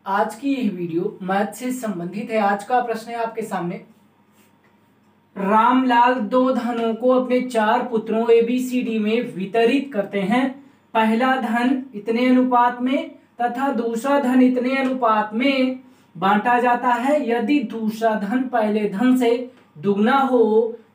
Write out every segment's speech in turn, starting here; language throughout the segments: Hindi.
आज की यह वीडियो मैथ से संबंधित है। आज का प्रश्न है आपके सामने। रामलाल दो धनों को अपने चार पुत्रों ABCD में वितरित करते हैं। पहला धन इतने अनुपात में तथा दूसरा धन इतने अनुपात में बांटा जाता है। यदि दूसरा धन पहले धन से दुगना हो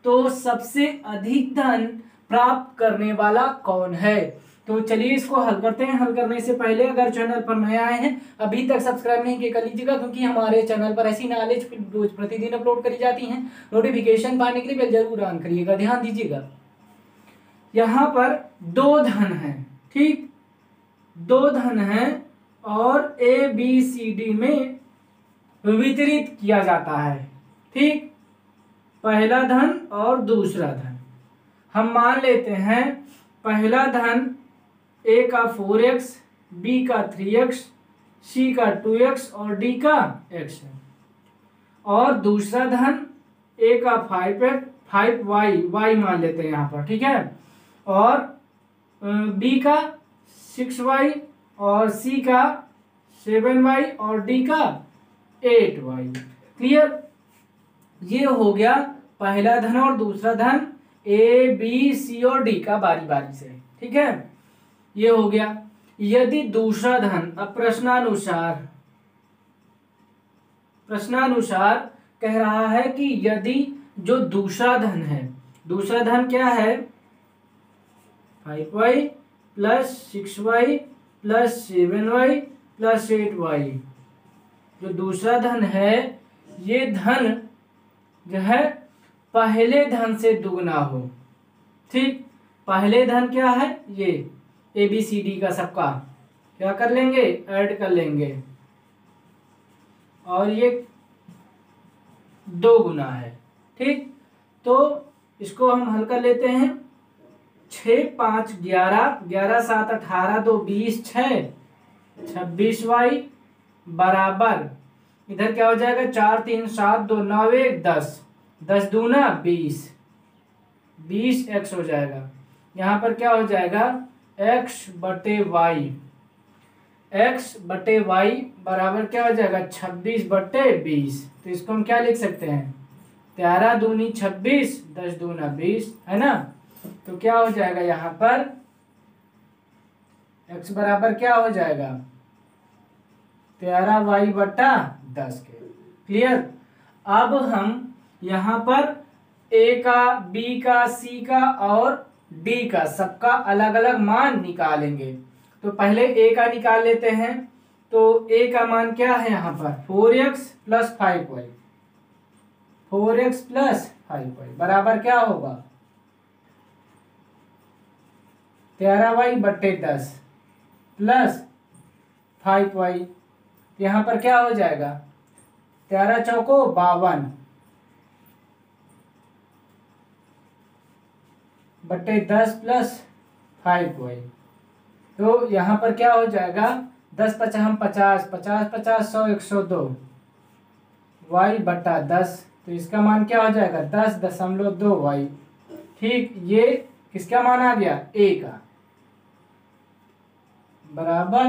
तो सबसे अधिक धन प्राप्त करने वाला कौन है। तो चलिए इसको हल करते हैं। हल करने से पहले अगर चैनल पर नए आए हैं, अभी तक सब्सक्राइब नहीं किया कर लीजिएगा, क्योंकि हमारे चैनल पर ऐसी नॉलेज रोज प्रतिदिन अपलोड करी जाती हैं। नोटिफिकेशन पाने के लिए बेल जरूर ऑन करिएगा। ध्यान दीजिएगा, यहाँ पर दो धन है, ठीक, दो धन है और ABCD में वितरित किया जाता है, ठीक, पहला धन और दूसरा धन। हम मान लेते हैं पहला धन A का 4x, B का 3x, C का 2x और D का x है, और दूसरा धन A का 5x 5y मान लेते हैं यहाँ पर, ठीक है, और B का 6y और C का 7y और D का 8y। क्लियर? ये हो गया पहला धन और दूसरा धन A, B, C और D का बारी बारी से, ठीक है, ये हो गया। यदि दूसरा धन, अब प्रश्नानुसार कह रहा है कि यदि जो दूसरा धन है, दूसरा धन क्या है, 5y plus 6y plus 7y plus 8y, जो दूसरा धन है ये धन जो है पहले धन से दुगना हो, ठीक। पहले धन क्या है, ये ABCD का सबका क्या कर लेंगे, ऐड कर लेंगे, और ये दो गुना है, ठीक। तो इसको हम हल कर लेते हैं। 6 5 11, 11 7 18, 2 20, 6 26y बराबर, इधर क्या हो जाएगा, 4 3 7 2 9 1 10, 10 दूना 20, 20x हो जाएगा। यहाँ पर क्या हो जाएगा, x बटे वाई, x बटे वाई बराबर क्या हो जाएगा, 26 बटे 20। तो इसको हम क्या लिख सकते हैं, 13 दूनी 26, 10 दूना 20, है ना। तो क्या हो जाएगा, यहाँ पर x बराबर क्या हो जाएगा, 13y बटा 10 के। क्लियर? अब हम यहाँ पर A का, B का, C का और D का सबका अलग अलग मान निकालेंगे। तो पहले A का निकाल लेते हैं। तो A का मान क्या है यहाँ पर, 4x plus 5y, 4x plus 5y बराबर क्या होगा, 13y बटे 10 प्लस 5y। यहाँ पर क्या हो जाएगा, 13 चौको 52 बटे 10 प्लस 5y। तो यहाँ पर क्या हो जाएगा, 10 पचास 50, 50 50 100 102 y बटा 10। तो इसका मान क्या हो जाएगा, 10.2y, ठीक। ये किसका मान आ गया, A का, बराबर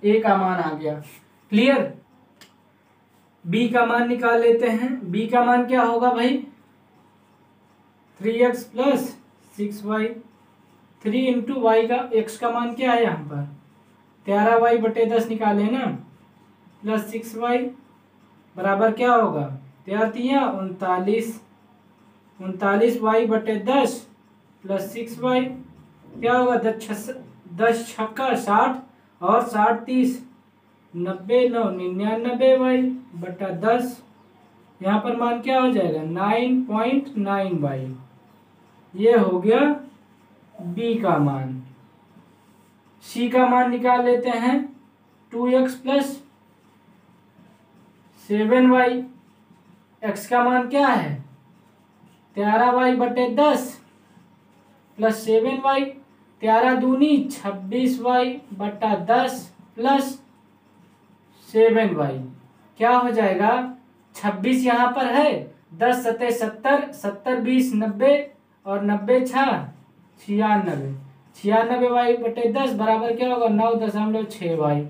A का मान आ गया। क्लियर? B का मान निकाल लेते हैं। B का मान क्या होगा भाई, 3x plus 6y, 3 into y का, x का मान क्या है यहाँ पर, 13y बटे 10 निकाले ना, प्लस 6y बराबर क्या होगा, 39 39y बटे 10 प्लस 6y क्या होगा, 10 छक्का 60 और 60 30 90 9 99y बटा 10। यहाँ पर मान क्या हो जाएगा, 9.9y। ये हो गया B का मान। C का मान निकाल लेते हैं। 2x प्लस 7y, x का मान क्या है, 13y बटे 10 प्लस 7y, 13 दूनी 26y बटा 10 प्लस 7y क्या हो जाएगा, 26 यहाँ पर है, 10 सत्ते 70, 70 20 90 और 90 96, 96y बटे 10 बराबर क्या होगा, 9.6y।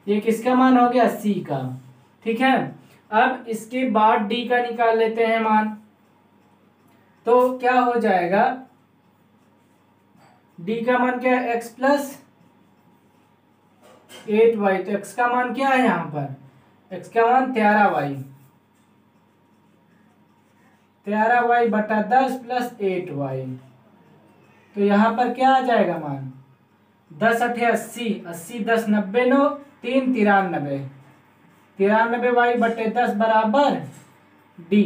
ये किसका मान हो गया, सी का। ठीक है, अब इसके बाद डी का निकाल लेते हैं मान। तो क्या हो जाएगा, डी का मान क्या है, x प्लस 8y। तो x का मान क्या है यहाँ पर, x का मान 13y, 13y बटा 10 प्लस 8y। तो यहाँ पर क्या आ जाएगा मान, 10 अठे 80, 80 10 90 9 3 93, 93y बटे 10 बराबर डी।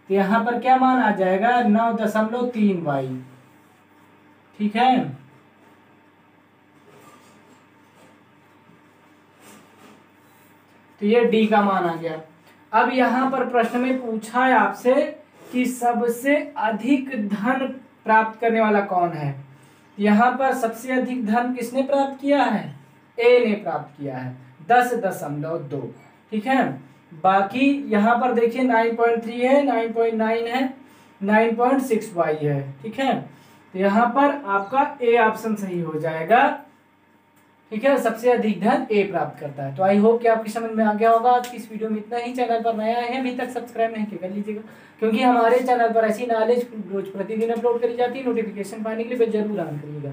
तो यहाँ पर क्या मान आ जाएगा, 9.3y। ठीक है, तो ये डी का मान आ गया। अब यहाँ पर प्रश्न में पूछा है आपसे कि सबसे अधिक धन प्राप्त करने वाला कौन है। यहाँ पर सबसे अधिक धन किसने प्राप्त किया है, ए ने प्राप्त किया है 10.2। ठीक है, बाकी यहाँ पर देखिए 9.3 है, 9.9 है, 9.6y है। ठीक है, तो यहाँ पर आपका ए ऑप्शन सही हो जाएगा। ठीक है, सबसे अधिक धन ए प्राप्त करता है। तो आई होप कि आपकी समझ में आ गया होगा। आज की इस वीडियो में इतना ही। चैनल पर नया है अभी तक सब्सक्राइब नहीं किया कर लीजिएगा, क्योंकि हमारे चैनल पर ऐसी नॉलेज रोज प्रतिदिन अपलोड करी जाती है। नोटिफिकेशन पाने के लिए जरूर ऑन करिएगा।